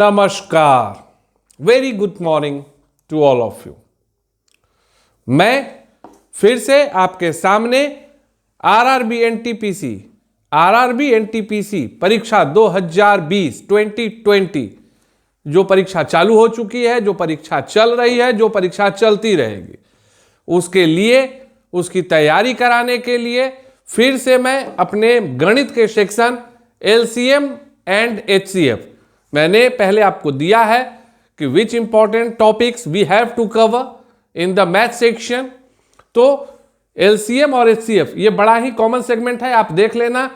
नमस्कार, very good morning to all of you. मैं फिर से आपके सामने आरआरबी एनटीपीसी परीक्षा 2020 जो परीक्षा चालू हो चुकी है, जो परीक्षा चल रही है, जो परीक्षा चलती रहेगी, उसके लिए उसकी तैयारी कराने के लिए फिर से मैं अपने गणित के सेक्शन एलसीएम एंड एचसीएफ मैंने पहले आपको दिया है कि which important topics we have to cover in the math section. तो एलसीएम और एचसीएफ ये बड़ा ही कॉमन सेगमेंट है, आप देख लेना।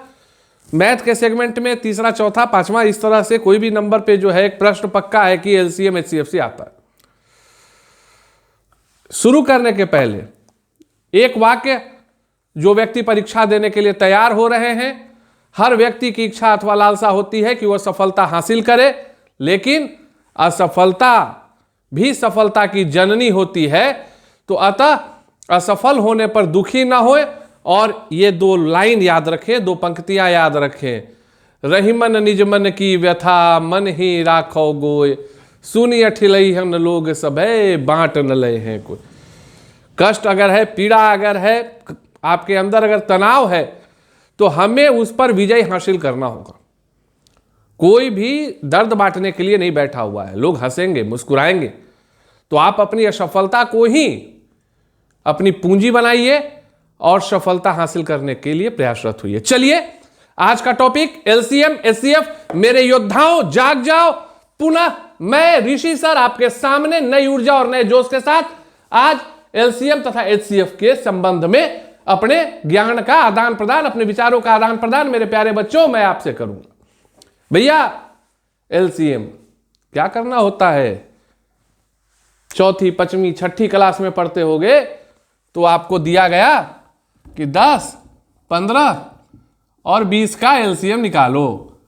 मैथ के सेगमेंट में तीसरा, चौथा, पांचवा इस तरह से कोई भी नंबर पे जो है एक प्रश्न पक्का है कि एलसीएम एचसीएफ से आता है। शुरू करने के पहले एक वाक्य, जो व्यक्ति परीक्षा देने के लिए तैयार हो रहे हैं, हर व्यक्ति की इच्छा अथवा लालसा होती है कि वह सफलता हासिल करे, लेकिन असफलता भी सफलता की जननी होती है। तो अतः असफल होने पर दुखी ना होए और ये दो लाइन याद रखें, दो पंक्तियां याद रखें। रही मन निज मन की व्यथा, मन ही राखो गोय, सुनी अठिलई हम लोग सभे, बांट न लय हैं कोई। कष्ट अगर है, पीड़ा अगर है, आपके अंदर अगर तनाव है, तो हमें उस पर विजय हासिल करना होगा। कोई भी दर्द बांटने के लिए नहीं बैठा हुआ है। लोग हंसेंगे, मुस्कुराएंगे, तो आप अपनी असफलता को ही अपनी पूंजी बनाइए और सफलता हासिल करने के लिए प्रयासरत हुइए। चलिए, आज का टॉपिक एलसीएम एचसीएफ। मेरे योद्धाओं, जाग जाओ। पुनः मैं ऋषि सर आपके सामने नई ऊर्जा और नए जोश के साथ आज एलसीएम तथा एचसीएफ के संबंध में अपने ज्ञान का आदान प्रदान, अपने विचारों का आदान प्रदान मेरे प्यारे बच्चों मैं आपसे करूंगा। भैया, एलसीएम क्या करना होता है? चौथी, पांचवी, छठी क्लास में पढ़ते होगे तो आपको दिया गया कि 10, 15 और 20 का एलसीएम निकालो।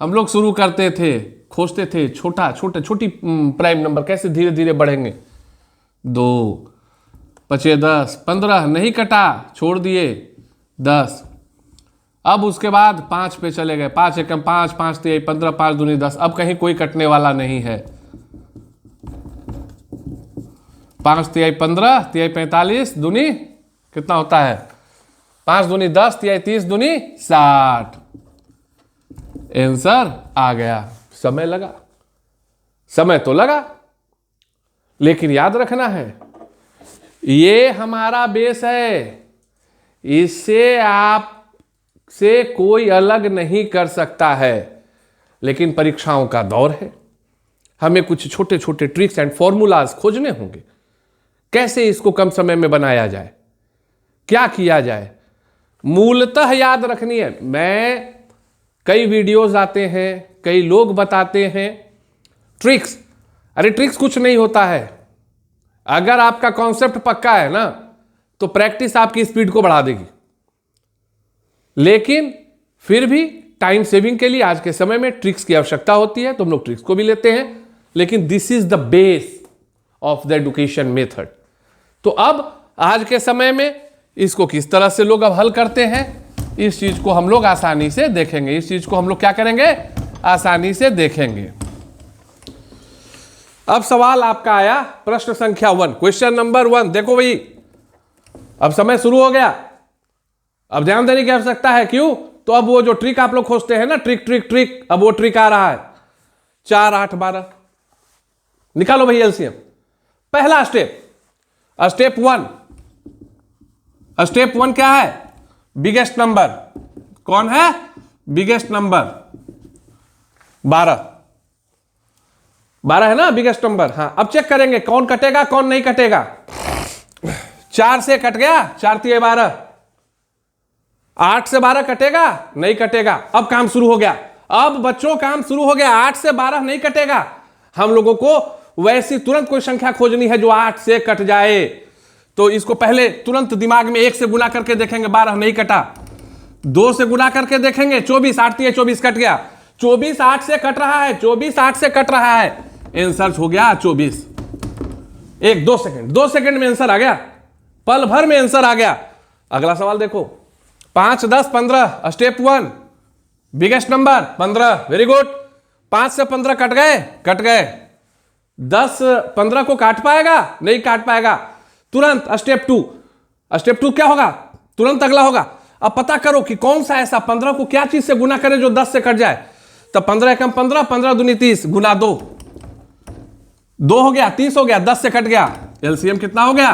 हम लोग शुरू करते थे, खोजते थे छोटी प्राइम नंबर कैसे धीरे धीरे बढ़ेंगे। 2, 5, 10, 15 नहीं कटा, छोड़ दिए 10। अब उसके बाद 5 पे चले गए, 5 एकम 5, 5 तिहाई 15, 5 दूनी 10। अब कहीं कोई कटने वाला नहीं है। 5 तिहाई 15, तिहाई 45, दूनी कितना होता है? 5 दूनी 10, तिहाई 30, दूनी 60। आंसर आ गया। समय लगा, समय तो लगा, लेकिन याद रखना है ये हमारा बेस है, इससे आपसे कोई अलग नहीं कर सकता है। लेकिन परीक्षाओं का दौर है, हमें कुछ छोटे छोटे ट्रिक्स एंड फॉर्मूलाज खोजने होंगे। कैसे इसको कम समय में बनाया जाए, क्या किया जाए, मूलतः याद रखनी है। मैं कई वीडियोस आते हैं, कई लोग बताते हैं ट्रिक्स। अरे ट्रिक्स कुछ नहीं होता है। अगर आपका कॉन्सेप्ट पक्का है ना, तो प्रैक्टिस आपकी स्पीड को बढ़ा देगी। लेकिन फिर भी टाइम सेविंग के लिए आज के समय में ट्रिक्स की आवश्यकता होती है, तो हम लोग ट्रिक्स को भी लेते हैं। लेकिन this is the base of the education method. तो अब आज के समय में इसको किस तरह से लोग अब हल करते हैं, इस चीज को हम लोग आसानी से देखेंगे। इस चीज को हम लोग क्या करेंगे? आसानी से देखेंगे। अब सवाल आपका आया प्रश्न संख्या 1, क्वेश्चन नंबर 1। देखो भाई, अब समय शुरू हो गया, अब ध्यान देने की आवश्यकता है। क्यों? तो अब वो जो ट्रिक आप लोग खोजते हैं ना, ट्रिक, अब वो ट्रिक आ रहा है। 4, 8, 12 निकालो भाई एलसीएम। पहला स्टेप 1 क्या है? Biggest number. कौन है बिगेस्ट नंबर? 12 है ना बिगेस्ट नंबर। हाँ, अब चेक करेंगे कौन कटेगा कौन नहीं कटेगा। 4 से कट गया, 4 तिहाई 12। 8 से 12 कटेगा? नहीं कटेगा। अब काम शुरू हो गया। अब बच्चों काम शुरू हो गया। 8 से 12 नहीं कटेगा। हम लोगों को वैसी तुरंत कोई संख्या खोजनी है जो 8 से कट जाए। तो इसको पहले तुरंत दिमाग में 1 से गुना करके देखेंगे, 12 नहीं कटा। 2 से गुना करके देखेंगे, 24, 8 तिहाई 24 कट गया। 24 8 से कट रहा है, 24 8 से कट रहा है। आंसर हो गया 24। 2 सेकंड में आंसर आ गया, पल भर में आंसर आ गया। अगला सवाल देखो, 5, 10, 15 step 1 biggest number 15। Very good. 5 से 15 कट गए, कट गए। 10 15 को काट पाएगा? नहीं काट पाएगा। तुरंत स्टेप 2, स्टेप 2 क्या होगा? तुरंत अगला होगा, अब पता करो कि कौन सा ऐसा 15 को क्या चीज से गुना करे जो 10 से कट जाए। तो 15 एकम 15, 15 दूनी 30, गुना 2, 2 हो गया, 30 हो गया, 10 से कट गया। एलसीएम कितना हो गया?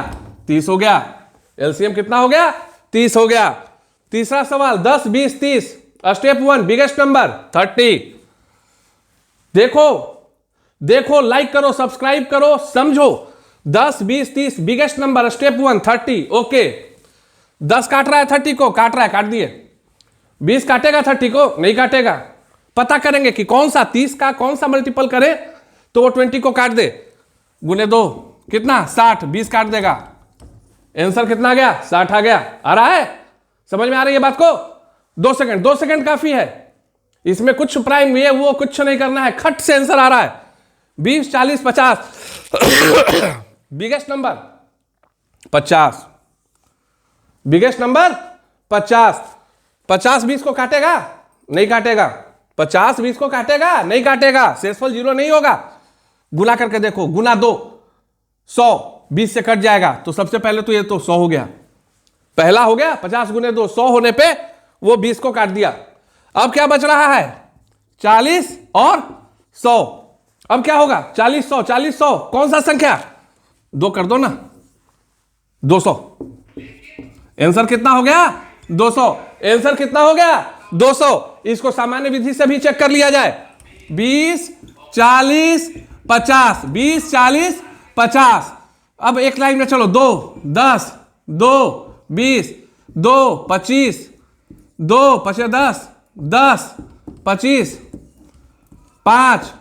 30 हो गया। एलसीएम कितना हो गया? 30 हो गया। तीसरा सवाल 10 20 30, स्टेप 1 बिगेस्ट नंबर 30। देखो देखो, लाइक करो, सब्सक्राइब करो, समझो। 10 20 30 बिगेस्ट नंबर, स्टेप 1 30। ओके, 10 काट रहा है 30 को, काट रहा है, काट दिए। 20 काटेगा 30 को? नहीं काटेगा। पता करेंगे कि कौन सा 30 का कौन सा मल्टीपल करे तो वो 20 को काट दे। गुने 2 कितना? 60। 20 काट देगा, आंसर कितना आ गया? 60 आ गया। आ रहा है? समझ में आ रही है बात को? 2 सेकंड, 2 सेकंड काफी है। इसमें कुछ प्राइम ये वो कुछ नहीं करना है, खट से आंसर आ रहा है। 20 40 50 बिगेस्ट नंबर 50, बिगेस्ट नंबर 50। 50 20 को काटेगा? नहीं काटेगा। 50 20 को काटेगा? नहीं काटेगा। शेषफल 0 नहीं होगा। गुना करके देखो, गुना 2 100, 20 से कट जाएगा तो सबसे पहले तो ये तो 100 हो गया, पहला हो गया। 50 गुने 2 100 होने पे वो 20 को काट दिया। अब क्या बच रहा है? 40 और 100। अब क्या होगा? 40 100 40 100, कौन सा संख्या? 2 कर दो ना, 200। आंसर कितना हो गया? 200। आंसर कितना हो गया? 200। इसको सामान्य विधि से भी चेक कर लिया जाए। 20 40 50, 20 40 50। अब एक लाइन में चलो, 2 10 2 20 2 25 2 5 10 10 25 5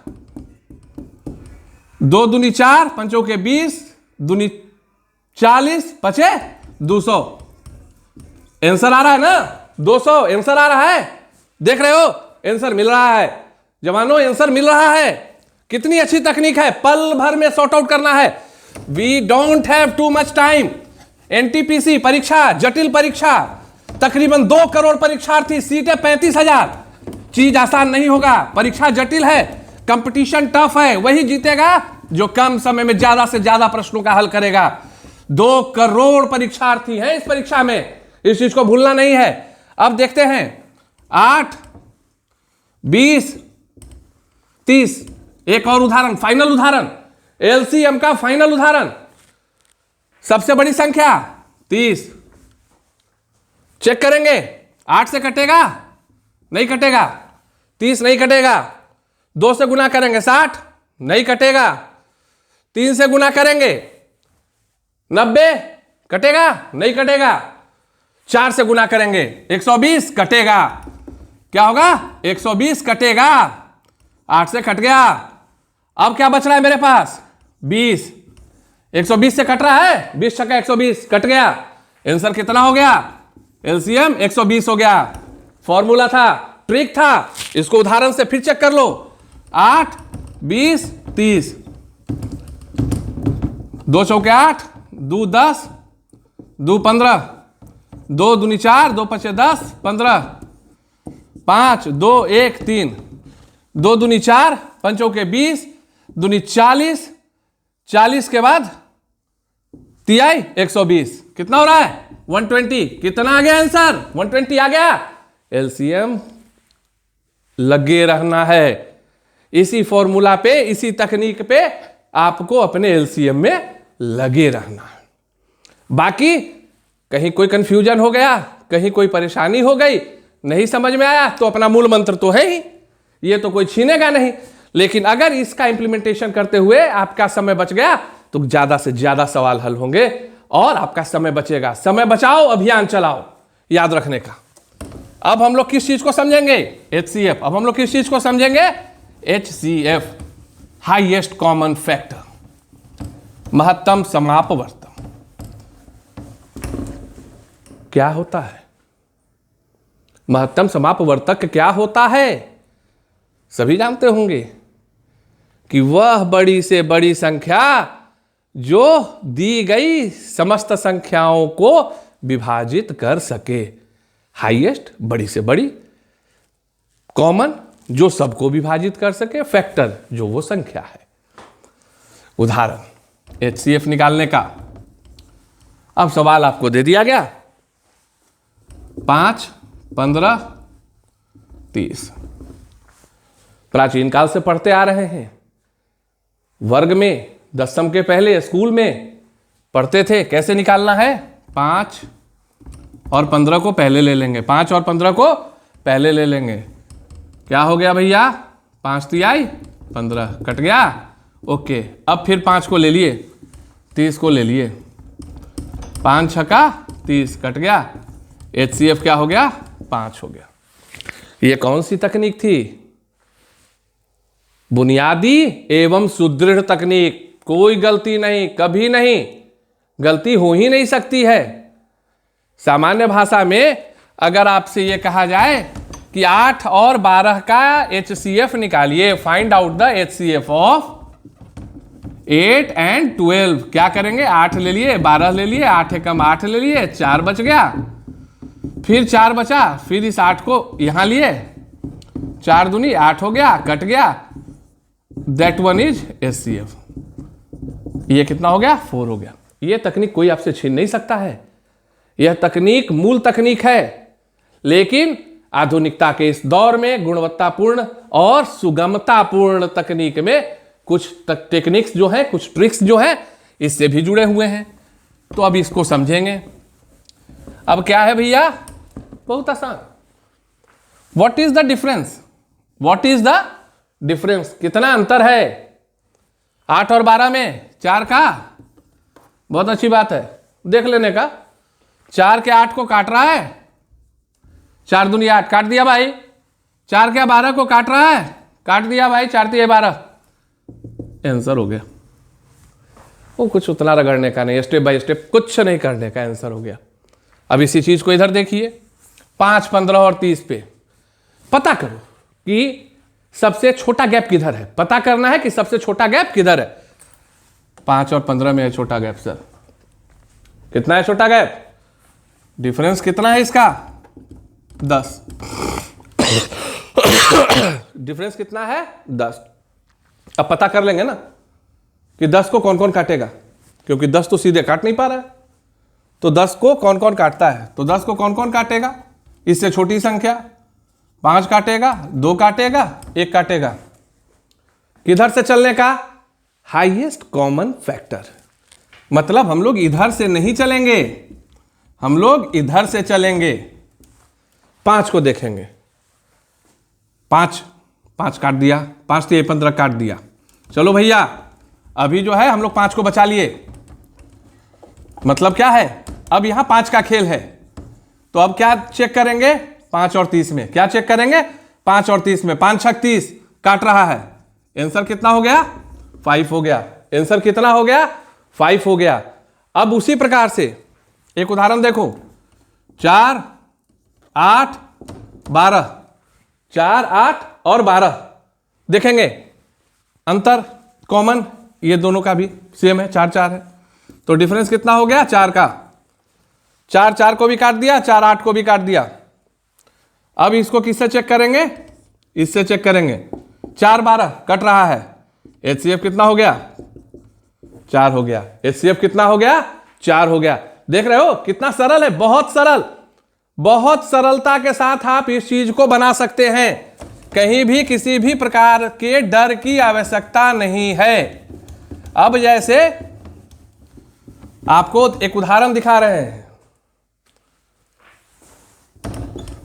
2 दूनी 4, पंचों के 20 दूनी 40, पचे 200। आंसर आ रहा है ना? 200 आंसर आ रहा है। देख रहे हो? आंसर मिल रहा है जवानों, आंसर मिल रहा है। कितनी अच्छी तकनीक है, पल भर में सॉर्ट आउट करना है। We don't have too much time. NTPC परीक्षा, जटिल परीक्षा, तकरीबन 2 करोड़ परीक्षार्थी, सीटें 35,000। चीज आसान नहीं होगा, परीक्षा जटिल है, कंपटीशन टफ है। वही जीतेगा जो कम समय में ज्यादा से ज्यादा प्रश्नों का हल करेगा। 2 करोड़ परीक्षार्थी हैं इस परीक्षा में, इस चीज को भूलना नहीं है। अब देखते हैं 8 20 30, एक और उदाहरण, फाइनल उदाहरण, एलसीएम का फाइनल उदाहरण। सबसे बड़ी संख्या 30, चेक करेंगे। 8 से कटेगा? नहीं कटेगा। 30 नहीं कटेगा। 2 से गुना करेंगे 60, नहीं कटेगा। 3 से गुना करेंगे 90, कटेगा? नहीं कटेगा। 4 से गुना करेंगे 120, कटेगा। क्या होगा? 120 कटेगा। 8 से कट गया। अब क्या बच रहा है मेरे पास? 20। 120 से कट रहा है, 20 छक्का 120, कट गया। आंसर कितना हो गया? एलसीएम 120 हो गया। फॉर्मूला था, ट्रिक था, इसको उदाहरण से फिर चेक कर लो। 8 20 30, 2 चौके 8, 2 10, 2 15, 2 दूनी 4, 2 पचे 10 15, 5 2 1 3, 2 दूनी 4, पंचों के 20, दूनी 40, 40 के बाद तिहाई 120, कितना हो रहा है? 120। कितना आ गया आंसर? 120 आ गया। एलसीएम लगे रहना है इसी फॉर्मूला पे, इसी तकनीक पे आपको अपने एलसीएम में लगे रहना है। बाकी कहीं कोई कंफ्यूजन हो गया, कहीं कोई परेशानी हो गई, नहीं समझ में आया, तो अपना मूल मंत्र तो है ही, ये तो कोई छीनेगा नहीं। लेकिन अगर इसका इंप्लीमेंटेशन करते हुए आपका समय बच गया तो ज्यादा से ज्यादा सवाल हल होंगे और आपका समय बचेगा। समय बचाओ, अभियान चलाओ, याद रखने का। अब हम लोग किस चीज को समझेंगे? HCF। अब हम लोग किस चीज को समझेंगे? HCF, हाईएस्ट कॉमन फैक्टर, महत्तम समापवर्तक। क्या होता है महत्तम समापवर्तक? क्या होता है? सभी जानते होंगे कि वह बड़ी से बड़ी संख्या जो दी गई समस्त संख्याओं को विभाजित कर सके। हाईएस्ट, बड़ी से बड़ी, कॉमन, जो सबको विभाजित कर सके, फैक्टर जो वो संख्या है। उदाहरण HCF निकालने का। अब सवाल आपको दे दिया गया 5, 15, 30। प्राचीन काल से पढ़ते आ रहे हैं, वर्ग में दशम के पहले स्कूल में पढ़ते थे कैसे निकालना है। 5 और 15 को पहले ले लेंगे, 5 और 15 को पहले ले लेंगे। क्या हो गया भैया, 5 तिहाई 15 कट गया। ओके, अब फिर 5 को ले लिए, 30 को ले लिए, 5 छक्का 30 कट गया। HCF क्या हो गया, 5 हो गया। ये कौन सी तकनीक थी, बुनियादी एवं सुदृढ़ तकनीक। कोई गलती नहीं, कभी नहीं, गलती हो ही नहीं सकती है। सामान्य भाषा में अगर आपसे ये कहा जाए कि 8 और 12 का HCF निकालिए, find out the HCF of 8 and 12, क्या करेंगे, 8 ले लिए, 12 ले लिए, 8 एकम 8 ले लिए, 4 बच गया, फिर 4 बचा, फिर इस 8 को यहां लिए, 4 दूनी 8 हो गया, कट गया। That one is HCF। ये कितना हो गया, 4 हो गया। ये तकनीक कोई आपसे छीन नहीं सकता है। यह तकनीक मूल तकनीक है, लेकिन आधुनिकता के इस दौर में गुणवत्तापूर्ण और सुगमतापूर्ण तकनीक में कुछ टेक्निक्स जो है, कुछ ट्रिक्स जो है, इससे भी जुड़े हुए हैं। तो अब इसको समझेंगे। अब क्या है भैया, बहुत आसान। What is the difference, what is the difference, कितना अंतर है 8 और 12 में, 4 का। बहुत अच्छी बात है देख लेने का। 4 के 8 को काट रहा है, 4 दूनी 8 काट दिया भाई। 4 के 12 को काट रहा है, काट दिया भाई, 4 तिहाई 12, आंसर हो गया। वो कुछ उतना रगड़ने का नहीं, स्टेप बाय स्टेप कुछ नहीं करने का, आंसर हो गया। अब इसी चीज को इधर देखिए, 5, 15 और 30 पे पता करो कि सबसे छोटा गैप किधर है। पता करना है कि सबसे छोटा गैप किधर है। 5 और 15 में है छोटा गैप। सर कितना है छोटा गैप, डिफरेंस कितना है इसका, 10। डिफरेंस कितना है, 10। अब पता कर लेंगे ना कि 10 को कौन कौन काटेगा, क्योंकि 10 तो सीधे काट नहीं पा रहा है। तो 10 को कौन कौन काटता है, तो 10 को कौन कौन काटेगा, इससे छोटी संख्या 5 काटेगा, 2 काटेगा, 1 काटेगा। किधर से चलने का, हाईएस्ट कॉमन फैक्टर। मतलब हम लोग इधर से नहीं चलेंगे, हम लोग इधर से चलेंगे। 5 को देखेंगे, 5 काट दिया, 5 तिहाई 15 काट दिया। चलो भैया अभी जो है हम लोग 5 को बचा लिए। मतलब क्या है, अब यहां 5 का खेल है। तो अब क्या चेक करेंगे, 5 और 30 में क्या चेक करेंगे, 5 और 30 में, 5 छक 30 काट रहा है। आंसर कितना हो गया, 5 हो गया। आंसर कितना हो गया, 5 हो गया। अब उसी प्रकार से एक उदाहरण देखो, 4, 8, 12, 4, 8 और 12 देखेंगे अंतर कॉमन, ये दोनों का भी सेम है, 4, 4 है। तो डिफरेंस कितना हो गया, 4 का। 4, 4 को भी काट दिया, 4, 8 को भी काट दिया। अब इसको किससे चेक करेंगे, इससे चेक करेंगे। 4, 12 कट रहा है, HCF कितना हो गया, 4 हो गया। HCF कितना हो गया, 4 हो गया। देख रहे हो कितना सरल है, बहुत सरल, बहुत सरलता के साथ आप इस चीज को बना सकते हैं। कहीं भी किसी भी प्रकार के डर की आवश्यकता नहीं है। अब जैसे आपको एक उदाहरण दिखा रहे हैं,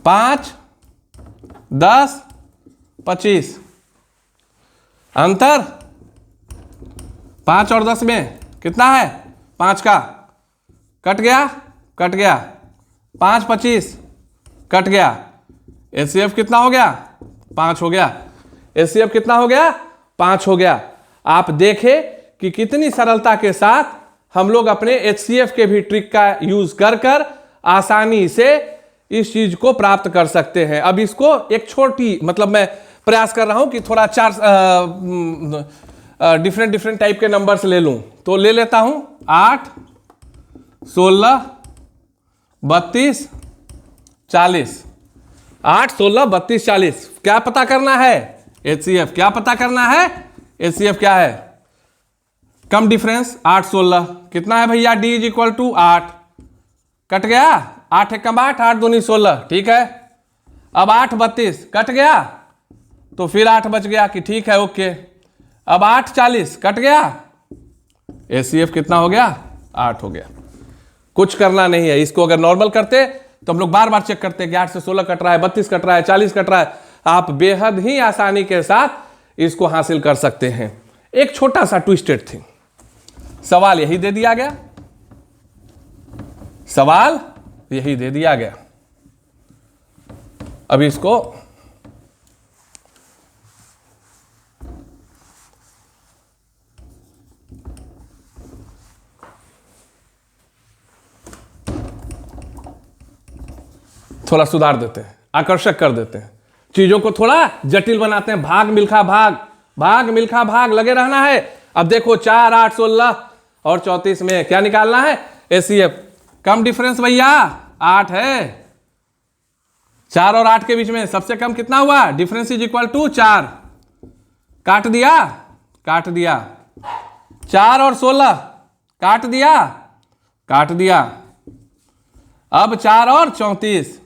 5, 10, 25 अंतर 5 और 10 में कितना है, 5 का, कट गया, कट गया, 5, 25 कट गया। HCF कितना हो गया, 5 हो गया। HCF कितना हो गया, 5 हो गया। आप देखें कि कितनी सरलता के साथ हम लोग अपने HCF के भी ट्रिक का यूज कर कर आसानी से इस चीज को प्राप्त कर सकते हैं। अब इसको एक छोटी, मतलब मैं प्रयास कर रहा हूं कि थोड़ा 4 डिफरेंट टाइप के नंबर्स ले लूं। तो ले लेता हूं 8, 16, 32, 40। 8, 16, 32, 40 क्या पता करना है? HCF क्या पता करना है? HCF क्या है? कम डिफरेंस 8, 16 कितना है भैया? D is equal to 8 cut गया, 8 एक कम 8, 8 दूनी 16 ठीक है। अब 8, 32 कट गया तो फिर 8 बच गया कि ठीक है ओके। अब 8, 40 कट गया, HCF कितना हो गया? 8 हो गया। कुछ करना नहीं है। इसको अगर नॉर्मल करते तो हम लोग बार बार चेक करते कि 8 से 16 कट रहा है, 32 कट रहा है, 40 कट रहा है। आप बेहद ही आसानी के साथ इसको हासिल कर सकते हैं। एक छोटा सा ट्विस्टेड थिंग, सवाल यही दे दिया गया, सवाल यही दे दिया गया। अब इसको थोड़ा सुधार देते हैं, आकर्षक कर देते हैं, चीजों को थोड़ा जटिल बनाते हैं। भाग मिल्खा भाग, भाग मिल्खा भाग लगे रहना है। अब देखो 4, 8, 16 और 34 में क्या निकालना है? HCF। कम डिफरेंस भैया 8 है, 4 और 8 के बीच में सबसे कम कितना हुआ? Difference is equal to 4। काट दिया, काट दिया। 4 और 16 काट दिया, काट दिया। अब 4 और 34,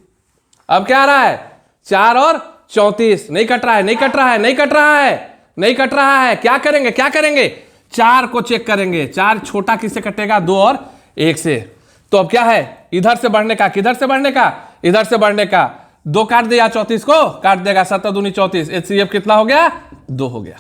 अब क्या आ रहा है? 4 और 34 नहीं कट रहा है, नहीं कट रहा है, नहीं कट रहा है, नहीं कट रहा है। क्या करेंगे, क्या करेंगे? 4 को चेक करेंगे। 4 छोटा किससे कटेगा? 2 और 1 से। तो अब क्या है? इधर से बढ़ने का, किधर से बढ़ने का? इधर से बढ़ने का। 2 काट दिया, 34 को काट देगा, 7 दूनी 34। HCF कितना हो गया? 2 हो गया।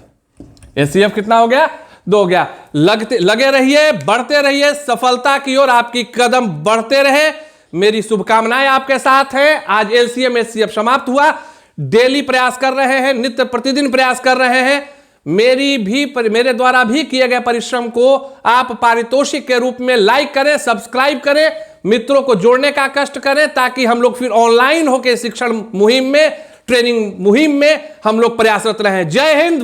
HCF कितना हो गया? 2 हो गया। लगे रहिए, बढ़ते रहिए, सफलता की ओर आपकी कदम बढ़ते रहे। मेरी शुभकामनाएं आपके साथ हैं। आज LCM HCF समाप्त हुआ। डेली प्रयास कर रहे हैं, नित्य प्रतिदिन प्रयास कर रहे हैं। मेरे द्वारा भी किए गए परिश्रम को आप पारितोषिक के रूप में लाइक करें, सब्सक्राइब करें, मित्रों को जोड़ने का कष्ट करें, ताकि हम लोग फिर ऑनलाइन होकर शिक्षण मुहिम में, ट्रेनिंग मुहिम में हम लोग प्रयासरत रहें। जय हिंद।